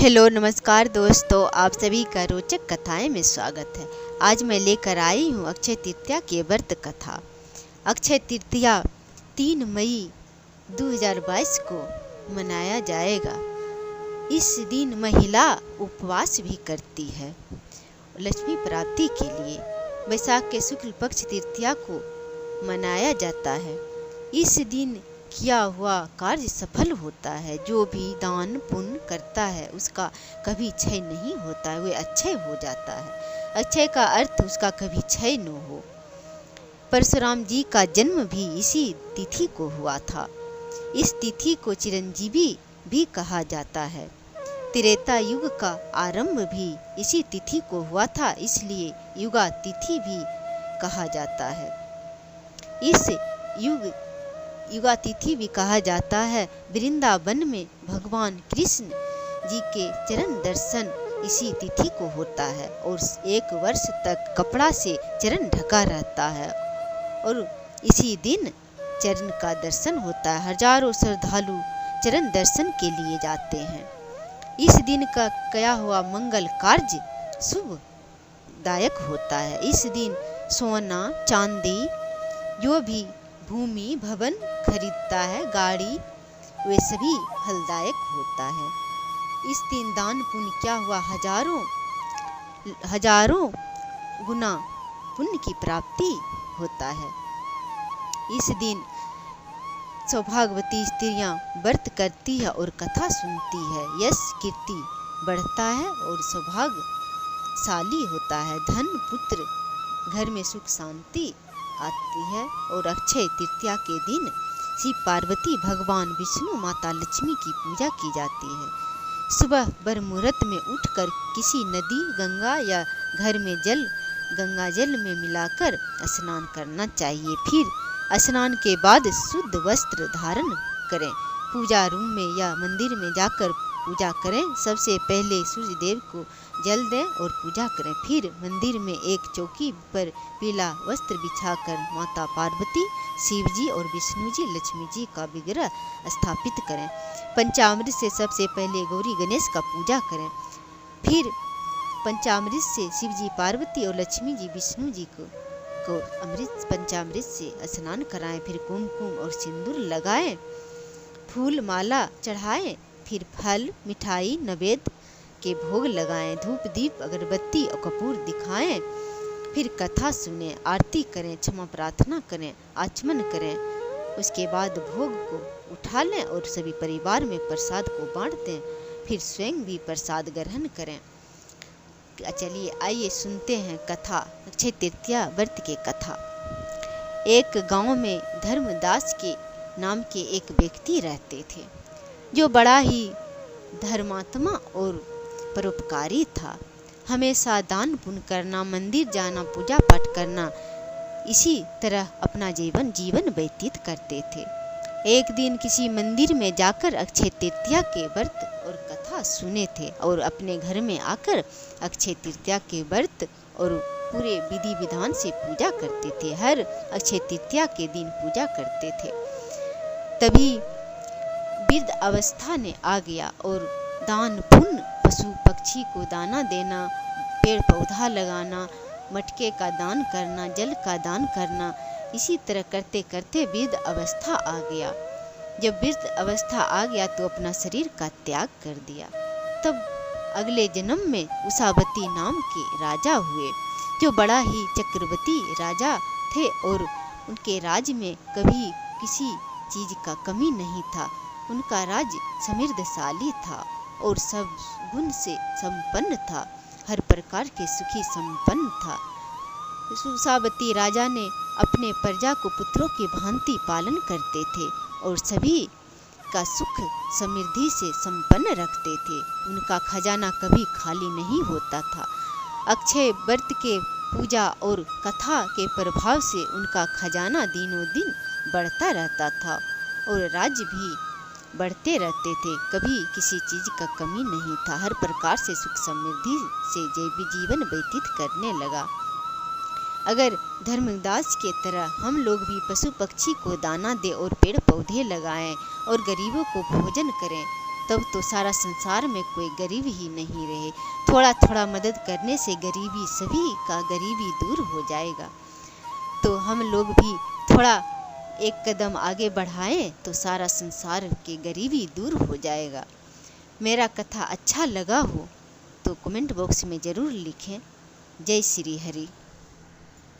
Hello नमस्कार दोस्तों, आप सभी का रोचक कथाएं में स्वागत है। आज मैं लेकर आई हूँ अक्षय तृतीया की व्रत कथा। अक्षय तृतीया 3 मई 2022 को मनाया जाएगा। इस दिन महिला उपवास भी करती है लक्ष्मी प्राप्ति के लिए। वैशाख के शुक्ल पक्ष तृतीया को मनाया जाता है। इस दिन किया हुआ कार्य सफल होता है। जो भी दान पुण्य करता है उसका कभी क्षय नहीं होता है, वह अक्षय हो जाता है। अक्षय का अर्थ उसका कभी क्षय न हो। परशुराम जी का जन्म भी इसी तिथि को हुआ था। इस तिथि को चिरंजीवी भी कहा जाता है। त्रेता युग का आरंभ भी इसी तिथि को हुआ था, इसलिए युगा तिथि भी कहा जाता है। इस युगा तिथि भी कहा जाता है। वृंदावन में भगवान कृष्ण जी के चरण दर्शन इसी तिथि को होता है और 1 वर्ष तक कपड़ा से चरण ढका रहता है और इसी दिन चरण का दर्शन होता है। हजारों श्रद्धालु चरण दर्शन के लिए जाते हैं। इस दिन का किया हुआ मंगल कार्य शुभदायक होता है। इस दिन सोना चांदी जो भी भूमि भवन खरीदता है, गाड़ी, वे सभी फलदायक होता है। इस दिन दान पुण्य क्या हुआ हजारों गुना पुण्य की प्राप्ति होता है। इस दिन सौभाग्यवती स्त्रियां व्रत करती है और कथा सुनती है। यश कीर्ति बढ़ता है और सौभाग्यशाली होता है। धन पुत्र घर में सुख शांति आती है। और अक्षय तृतीया के दिन शिव पार्वती भगवान विष्णु माता लक्ष्मी की पूजा की जाती है। सुबह बर मुहूर्त में उठकर किसी नदी गंगा या घर में गंगा जल में मिलाकर स्नान करना चाहिए। फिर स्नान के बाद शुद्ध वस्त्र धारण करें। पूजा रूम में या मंदिर में जाकर पूजा करें। सबसे पहले सूर्य देव को जल दें और पूजा करें। फिर मंदिर में एक चौकी पर पीला वस्त्र बिछाकर माता पार्वती, शिव जी और विष्णु जी, लक्ष्मी जी का विग्रह स्थापित करें। पंचामृत से सबसे पहले गौरी गणेश का पूजा करें। फिर पंचामृत से शिव जी, पार्वती और लक्ष्मी जी, विष्णु जी को पंचामृत से स्नान कराएं। फिर कुमकुम और सिंदूर लगाएं, फूल माला चढ़ाएं। फिर फल मिठाई नैवेद्य के भोग लगाएं। धूप दीप अगरबत्ती और कपूर दिखाएं। फिर कथा सुने, आरती करें, क्षमा प्रार्थना करें, आचमन करें। उसके बाद भोग को उठा लें और सभी परिवार में प्रसाद को बांट दें। फिर स्वयं भी प्रसाद ग्रहण करें। चलिए आइए सुनते हैं कथा, अक्षय तृतीया व्रत की कथा। एक गांव में धर्मदास के नाम के एक व्यक्ति रहते थे जो बड़ा ही धर्मात्मा और परोपकारी था। हमेशा दान पुण्य करना, मंदिर जाना, पूजा पाठ करना, इसी तरह अपना जीवन व्यतीत करते थे। एक दिन किसी मंदिर में जाकर अक्षय तृतीया के व्रत और कथा सुने थे और अपने घर में आकर अक्षय तृतीया के व्रत और पूरे विधि विधान से पूजा करते थे। हर अक्षय तृतीया के दिन पूजा करते थे। तभी वृद्ध अवस्था ने आ गया और दान पुण्य, पशु पक्षी को दाना देना, पेड़ पौधा लगाना, मटके का दान करना, जल का दान करना, इसी तरह करते करते वृद्ध अवस्था आ गया। जब वृद्ध अवस्था आ गया तो अपना शरीर का त्याग कर दिया। तब अगले जन्म में उषावती नाम के राजा हुए जो बड़ा ही चक्रवर्ती राजा थे और उनके राज्य में कभी किसी चीज का कमी नहीं था। उनका राज्य समृद्धशाली था और सब गुण से संपन्न था। हर प्रकार के सुखी संपन्न था। उषावती राजा ने अपने प्रजा को पुत्रों की भांति पालन करते थे और सभी का सुख समृद्धि से संपन्न रखते थे। उनका खजाना कभी खाली नहीं होता था। अक्षय व्रत के पूजा और कथा के प्रभाव से उनका खजाना दिनों दिन बढ़ता रहता था और राज्य भी बढ़ते रहते थे। कभी किसी चीज का कमी नहीं था। हर प्रकार से सुख समृद्धि से जीवन व्यतीत करने लगा। अगर धर्मदास के तरह हम लोग भी पशु पक्षी को दाना दें और पेड़ पौधे लगाएं और गरीबों को भोजन करें तब तो सारा संसार में कोई गरीब ही नहीं रहे। थोड़ा थोड़ा मदद करने से गरीबी, सभी का गरीबी दूर हो जाएगा। तो हम लोग भी थोड़ा एक कदम आगे बढ़ाएं तो सारा संसार की गरीबी दूर हो जाएगा। मेरा कथा अच्छा लगा हो तो कमेंट बॉक्स में ज़रूर लिखें। जय श्री हरि।